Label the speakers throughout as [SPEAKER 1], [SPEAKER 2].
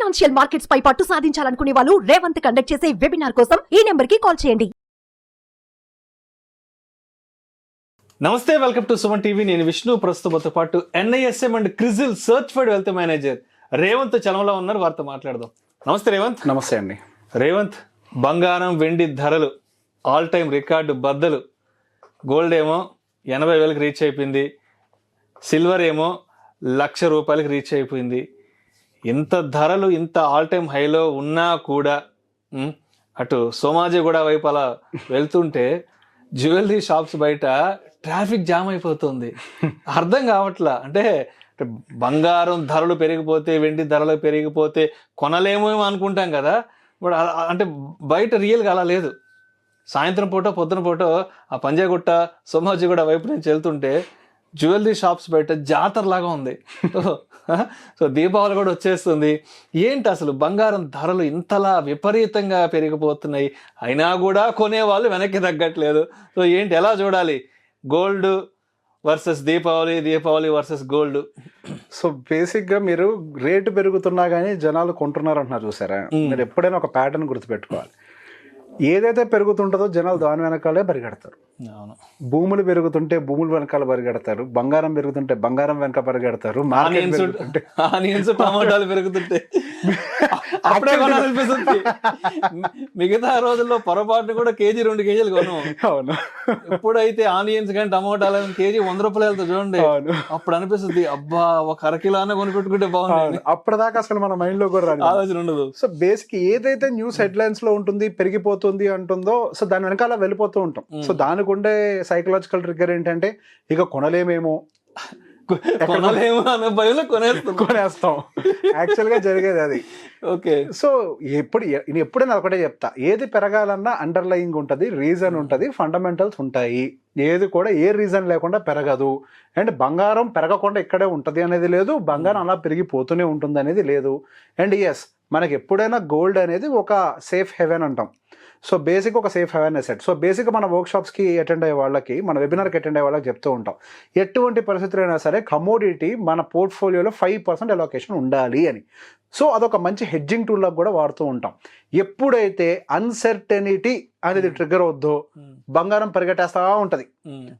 [SPEAKER 1] Financial markets పై పట్టు సాధించాలనుకునే వాళ్ళు Revanth conduct చేసే వెబినార్ కోసం ఈ నెంబర్ కి కాల్ చేయండి.
[SPEAKER 2] నమస్తే, వెల్కమ్ టు సుమన్ టీవీ. నేను విష్ణు. ప్రస్తుతంతో పాటు NISM and CRISIL certified wealth manager Revanth చలంలో ఉన్నారు. వారితో మాట్లాడదాం. నమస్తే రేవంత్.
[SPEAKER 3] నమస్తే అండి.
[SPEAKER 2] రేవంత్, బంగారం వెండి ధరలు ఆల్ టైమ్ రికార్డు బద్దలు. గోల్డ్ ఏమో 80,000కి రీచ్ అయిపోయింది, సిల్వర్ ఏమో ₹1,00,000 రీచ్ అయిపోయింది. ఇంత ధరలు ఇంత ఆల్ టైమ్ హైలో ఉన్నా కూడా అటు సోమాజిగూడ వైపు అలా వెళ్తుంటే జ్యువెలరీ షాప్స్ బయట ట్రాఫిక్ జామ్ అయిపోతుంది. అర్థం కావట్లా. అంటే బంగారం ధరలు పెరిగిపోతే, వెండి ధరలు పెరిగిపోతే కొనలేమో అనుకుంటాం కదా, బట్ అంటే బయట రియల్గా అలా లేదు. సాయంత్రం పూట పొద్దున పూట ఆ పంజాగుట్ట సోమాజిగూడ వైపు నుంచి వెళ్తుంటే జ్యువెలరీ షాప్స్ బయట జాతరలాగా ఉంది. సో దీపావళి కూడా వచ్చేస్తుంది. ఏంటి అసలు బంగారం ధరలు ఇంతలా విపరీతంగా పెరిగిపోతున్నాయి, అయినా కూడా కొనేవాళ్ళు వెనక్కి తగ్గట్లేదు. సో ఏంటి, ఎలా చూడాలి? Gold versus Deepavali, Deepavali versus gold.
[SPEAKER 3] So బేసిక్గా మీరు రేటు పెరుగుతున్నా కానీ జనాలు కొంటున్నారు అంటున్నారు చూసారా? మీరు ఎప్పుడైనా ఒక ప్యాటర్న్ గుర్తుపెట్టుకోవాలి. ఏదైతే పెరుగుతుంటుందో జనాలు దాని వెనకాలే పరిగెడతారు. భూములు పెరుగుతుంటే భూములు వెనకాల పరిగెడతారు, బంగారం పెరుగుతుంటే బంగారం వెనక పరిగెడతారు,
[SPEAKER 2] టమాటాలు పెరుగుతుంటే అప్పుడే కొనాలనిపిస్తుంది. మిగతా రోజుల్లో పొరపాటును కూడా కేజీ 2 కేజీలు కొను.
[SPEAKER 3] అవును.
[SPEAKER 2] ఎప్పుడైతే ఆనియన్స్ కానీ టమాటాలు కేజీ ₹100 చూడండి, అప్పుడు అనిపిస్తుంది అబ్బా ఒక అరకిలోనే కొనుక్కుంటే బాగుంది.
[SPEAKER 3] అప్పటిదాకా అసలు మన మైండ్ లో కూడా
[SPEAKER 2] ఆలోచన ఉండదు.
[SPEAKER 3] సో బేసిక్ ఏదైతే న్యూస్ హెడ్లైన్స్ లో ఉంటుంది, పెరిగిపోతుంది అంటుందో, సో దాని వెనకాల వెళ్ళిపోతూ ఉంటాం. సో దానికి ఉండే సైకలాజికల్ ట్రిగ్గర్ ఏంటంటే ఇక కొనలేమేమో
[SPEAKER 2] అనే భయంలో
[SPEAKER 3] కొనేస్తాం. యాక్చువల్ గా జరిగేది అది.
[SPEAKER 2] ఓకే.
[SPEAKER 3] సో ఎప్పుడైనా ఒకటే చెప్తా, ఏది పెరగాలన్నా అండర్లయింగ్ ఉంటుంది, రీజన్ ఉంటుంది, ఫండమెంటల్స్ ఉంటాయి. ఏది కూడా ఏ రీజన్ లేకుండా పెరగదు. అండ్ బంగారం పెరగకుండా ఇక్కడే ఉంటుంది అనేది లేదు, బంగారం అలా పెరిగిపోతూనే ఉంటుంది అనేది లేదు. అండ్ ఎస్, మనకి ఎప్పుడైనా గోల్డ్ అనేది ఒక సేఫ్ హెవెన్ అంటాం. సో బేసిక్ ఒక సేఫ్ అవేర్నెస్ సెట్. సో బేసిక్గా మన వర్క్షాప్స్కి అటెండ్ అయ్యే వాళ్ళకి, మన వెబినార్కి అటెండ్ అయ్యే వాళ్ళకి చెప్తూ ఉంటాం, ఎటువంటి పరిస్థితులైనా సరే కమోడిటీ మన పోర్ట్ఫోలియోలో 5% అలొకేషన్ ఉండాలి అని. సో అదొక మంచి హెడ్జింగ్ టూల్గా కూడా వాడుతూ ఉంటాం. ఎప్పుడైతే అన్సర్టెనిటీ అనేది ట్రిగ్గర్ అవుద్దో బంగారం పరిగెట్టేస్తా ఉంటుంది.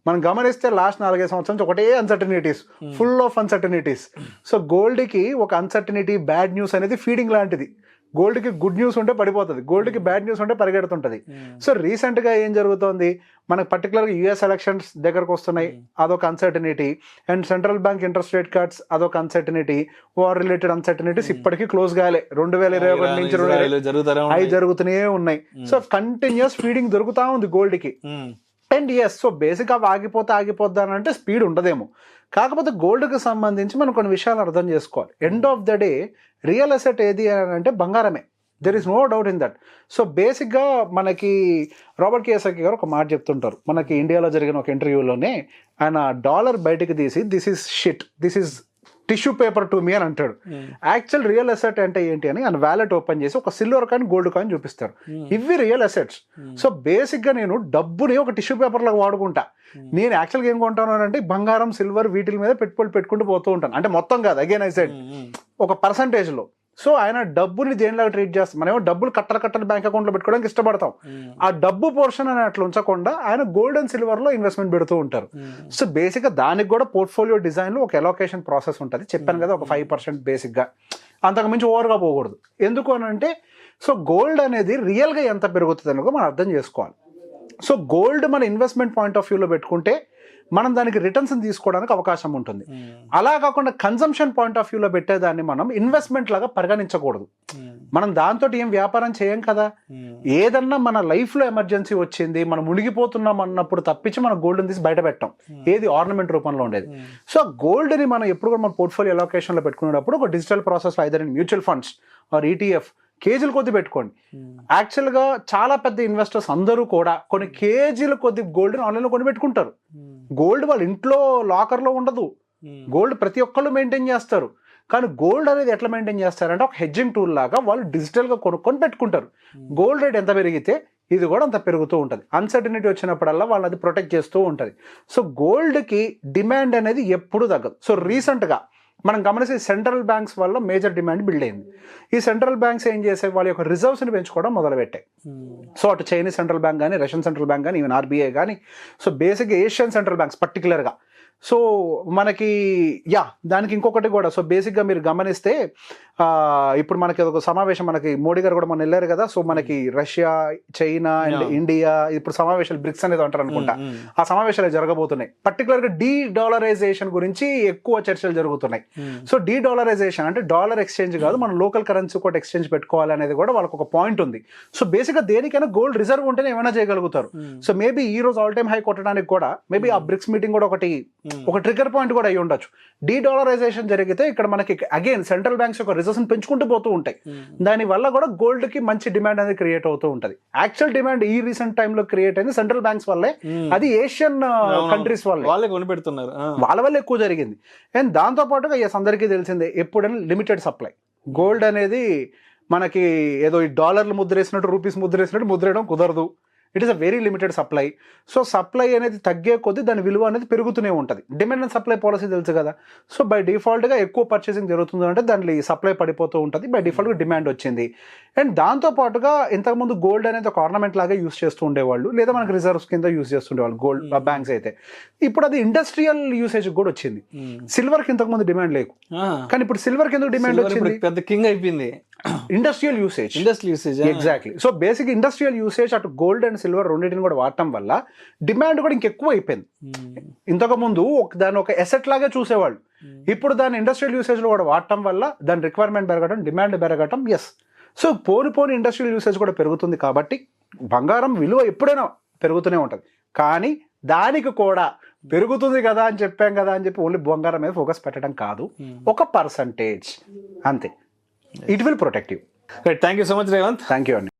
[SPEAKER 3] మనం గమనిస్తే లాస్ట్ 4-5 సంవత్సరాల నుంచి ఒకటే uncertainties, full of uncertainties. So గోల్డ్కి ఒక అన్సర్టనిటీ, బ్యాడ్ న్యూస్ అనేది ఫీడింగ్ లాంటిది. గోల్డ్కి గుడ్ న్యూస్ ఉంటే పడిపోతుంది, గోల్డ్కి బ్యాడ్ న్యూస్ ఉంటే పరిగెడుతుంటుంది. సో రీసెంట్గా ఏం జరుగుతోంది, మనకు పర్టికులర్గా US ఎలక్షన్స్ దగ్గరకు వస్తున్నాయి, అదొక uncertainty. And central bank interest rate cuts, అదొక అన్సర్టనిటీ. వార్ రిలేటెడ్ అన్సర్టనిటీస్ ఇప్పటికీ క్లోజ్ కాలే. 2021 నుంచి 2025 అవి జరుగుతూనే ఉన్నాయి. సో కంటిన్యూస్ ఫీడింగ్ దొరుకుతా ఉంది గోల్డ్కి. అండ్ ఎస్, సో బేసిక్ అవి ఆగిపోద్దా అని అంటే స్పీడ్ ఉండదేమో. కాకపోతే గోల్డ్కి సంబంధించి మనం కొన్ని విషయాలు అర్థం చేసుకోవాలి. End of the day real asset ఏది అని అంటే బంగారమే. There is no doubt in that. So బేసిక్గా మనకి రాబర్ట్ కియోసాకి గారు ఒక మాట చెప్తుంటారు. మనకి ఇండియాలో జరిగిన ఒక ఇంటర్వ్యూలోనే ఆయన డాలర్ బయటకు తీసి this is shit, this is tissue paper to me అని అంటాడు. యాక్చువల్ రియల్ ఎసెట్ అంటే ఏంటి అని ఆయన వ్యాలెట్ ఓపెన్ చేసి ఒక సిల్వర్ కాయిన్, గోల్డ్ కాయిన్ చూపిస్తారు. ఇవి రియల్ ఎసెట్స్. సో బేసిక్గా నేను డబ్బుని ఒక టిష్యూ పేపర్ లాగా వాడుకుంటా. నేను యాక్చువల్గా ఏం కొంటాను అంటే బంగారం, సిల్వర్ వీటి మీద పెట్టుకుంటూ పోతూ ఉంటాను. అంటే మొత్తం కాదు, అగైన్ ఐ సెడ్ ఒక పర్సంటేజ్లో. సో ఆయన డబ్బుని దేనిలాగా ట్రీట్ చేస్తాం, మనమేమో డబ్బులు కట్టలు బ్యాంక్ అకౌంట్లో పెట్టుకోవడానికి ఇష్టపడతాం. ఆ డబ్బు పోర్షన్ అని అట్లా ఉంచకుండా ఆయన గోల్డ్ అండ్ సిల్వర్లో ఇన్వెస్ట్మెంట్ పెడుతూ ఉంటారు. సో బేసిక్గా దానికి కూడా పోర్ట్ఫోలియో డిజైన్లో ఒక ఎలోకేషన్ ప్రాసెస్ ఉంటుంది. చెప్పాను కదా, ఒక 5% బేసిక్గా, అంతకుమించి ఓవర్గా పోకూడదు. ఎందుకు అని అంటే సో గోల్డ్ అనేది రియల్గా ఎంత పెరుగుతుంది అనుకో మనం అర్థం చేసుకోవాలి. సో గోల్డ్ మన ఇన్వెస్ట్మెంట్ పాయింట్ ఆఫ్ వ్యూలో పెట్టుకుంటే మనం దానికి రిటర్న్స్ తీసుకోవడానికి అవకాశం ఉంటుంది. అలా కాకుండా కన్జంప్షన్ పాయింట్ ఆఫ్ వ్యూలో పెట్టేదాన్ని మనం ఇన్వెస్ట్మెంట్ లాగా పరిగణించకూడదు. మనం దాంతో ఏం వ్యాపారం చేయం కదా. ఏదన్నా మన లైఫ్లో ఎమర్జెన్సీ వచ్చింది, మనం మునిగిపోతున్నాం అన్నప్పుడు తప్పించి మనం గోల్డ్ని తీసి బయట పెట్టాం, ఏది ఆర్నమెంట్ రూపంలో ఉండేది. సో గోల్డ్ని మనం ఎప్పుడు కూడా మన పోర్ట్ఫోలియో అలొకేషన్లో పెట్టుకునేటప్పుడు ఒక digital process, either in mutual funds or ETF, కేజీల కొద్ది పెట్టుకోండి. యాక్చువల్గా చాలా పెద్ద ఇన్వెస్టర్స్ అందరూ కూడా కొన్ని కేజీల కొద్ది గోల్డ్ని ఆన్లైన్లో కొని పెట్టుకుంటారు. గోల్డ్ వాళ్ళ ఇంట్లో లాకర్లో ఉండదు, గోల్డ్ ప్రతి ఒక్కళ్ళు మెయింటైన్ చేస్తారు. కానీ గోల్డ్ అనేది ఎట్లా మెయింటైన్ చేస్తారంటే ఒక హెడ్జింగ్ టూల్ లాగా వాళ్ళు డిజిటల్గా కొనుక్కొని పెట్టుకుంటారు. గోల్డ్ రేట్ ఎంత పెరిగితే ఇది కూడా అంత పెరుగుతూ ఉంటుంది. అన్సర్టనిటీ వచ్చినప్పుడల్లా వాళ్ళు అది ప్రొటెక్ట్ చేస్తూ ఉంటుంది. సో గోల్డ్కి డిమాండ్ అనేది ఎప్పుడు తగ్గదు. సో రీసెంట్గా మనం గమనిస్తే సెంట్రల్ బ్యాంక్స్ వల్ల మేజర్ డిమాండ్ బిల్డ్ అయింది. ఈ సెంట్రల్ బ్యాంక్స్ ఏం చేసే వాళ్ళ యొక్క రిజర్వ్స్ని పెంచుకోవడం మొదలుపెట్టాయి. సో అటు చైనీస్ సెంట్రల్ బ్యాంక్ కానీ, రష్యన్ సెంట్రల్ బ్యాంక్ కానీ, ఈవెన్ ఆర్బీఐ కానీ, సో బేసిక్గా ఏషియన్ సెంట్రల్ బ్యాంక్స్ పర్టికులర్గా. సో మనకి దానికి ఇంకొకటి కూడా, సో బేసిక్గా మీరు గమనిస్తే ఇప్పుడు మనకి ఒక సమావేశం, మనకి మోడీ గారు కూడా మన వెళ్ళారు కదా. సో మనకి రష్యా, చైనా అండ్ ఇండియా ఇప్పుడు సమావేశాలు బ్రిక్స్ అనేది అంటారు అనుకుంటా, ఆ సమావేశాలు జరగబోతున్నాయి. పర్టికులర్గా డీ-డాలరైజేషన్ గురించి ఎక్కువ చర్చలు జరుగుతున్నాయి. సో డీ-డాలరైజేషన్ అంటే డాలర్ ఎక్స్చేంజ్ కాదు, మనం లోకల్ కరెన్సీ కూడా ఎక్స్చేంజ్ పెట్టుకోవాలి అనేది కూడా వాళ్ళకి ఒక పాయింట్ ఉంది. సో బేసిక్గా దేనికైనా గోల్డ్ రిజర్వ్ ఉంటేనే ఏమైనా చేయగలుగుతారు. సో మేబీ ఈ రోజు ఆల్ టైమ్ హై కొట్టడానికి కూడా మేబీ ఆ బ్రిక్స్ మీటింగ్ కూడా ఒక ట్రిగర్ పాయింట్ కూడా అయ్యి ఉండొచ్చు. డీ-డాలరైజేషన్ జరిగితే ఇక్కడ మనకి అగైన్ సెంట్రల్ బ్యాంక్స్ యొక్క రిజర్వ్స్ పెంచుకుంటూ పోతూ ఉంటాయి. దాని వల్ల కూడా గోల్డ్ కి మంచి డిమాండ్ అనేది క్రియేట్ అవుతూ ఉంటది. యాక్చువల్ డిమాండ్ ఈ రీసెంట్ టైమ్ లో క్రియేట్ అయింది సెంట్రల్ బ్యాంక్స్ వల్లే, అది ఏషియన్ కంట్రీస్ వాళ్ళే కొనిపెడుతున్నారు, వాళ్ళ వల్ల ఎక్కువ జరిగింది. అండ్ దాంతో పాటుగా అందరికీ తెలిసిందే, ఎప్పుడైనా లిమిటెడ్ సప్లై గోల్డ్ అనేది మనకి ఏదో ఈ డాలర్లు ముద్రేసినట్టు, రూపీస్ ముద్రేసినట్టు ముద్రేయడం కుదరదు. It is a very limited supply. So supply అనేది తగ్గే కొద్దీ దాని విలువ అనేది పెరుగుతూనే ఉంటుంది. డిమాండ్ అండ్ సప్లై పాలసీ తెలుసు కదా. సో బై డిఫాల్ట్గా ఎక్కువ పర్చేసింగ్ జరుగుతుంది అంటే దాని సప్లై పడిపోతూ ఉంటుంది, బై డిఫాల్ట్గా డిమాండ్ వచ్చింది. అండ్ దాంతోపాటుగా ఇంతకుముందు గోల్డ్ అనేది ఒక ఆర్నమెంట్ లాగా యూస్ చేస్తూ ఉండేవాళ్ళు, లేదా మనకి రిజర్వ్స్ కింద యూస్ చేస్తుండేవాళ్ళు గోల్డ్ బ్యాంక్స్ అయితే. ఇప్పుడు అది ఇండస్ట్రియల్ యూసేజ్ కూడా వచ్చింది. సిల్వర్కి ఇంతకుముందు డిమాండ్ లేదు, కానీ ఇప్పుడు సిల్వర్కి ఎందుకు డిమాండ్ వచ్చింది?
[SPEAKER 2] పెద్ద కింగ్ అయిపోయింది.
[SPEAKER 3] Industrial usage exactly. So basic industrial usage అటు గోల్డ్ అండ్ సిల్వర్ రెండింటిని కూడా వాడటం వల్ల డిమాండ్ కూడా ఇంకెక్కువ అయిపోయింది. ఇంతకు ముందు దాన్ని ఒక ఎసెట్ లాగా చూసేవాళ్ళు, ఇప్పుడు దాన్ని ఇండస్ట్రియల్ యూసేజ్ లో కూడా వాడటం వల్ల దాని రిక్వైర్మెంట్ పెరగడం, డిమాండ్ పెరగటం. సో పోని ఇండస్ట్రియల్ యూసేజ్ కూడా పెరుగుతుంది. కాబట్టి బంగారం విలువ ఎప్పుడైనా పెరుగుతూనే ఉంటుంది. కానీ దానికి కూడా పెరుగుతుంది కదా అని చెప్పాం కదా అని చెప్పి ఓన్లీ బంగారం మీద ఫోకస్ పెట్టడం కాదు, ఒక పర్సంటేజ్ అంతే. It will protect you.
[SPEAKER 2] Thank you so much Revanth.
[SPEAKER 3] Thank you అండి.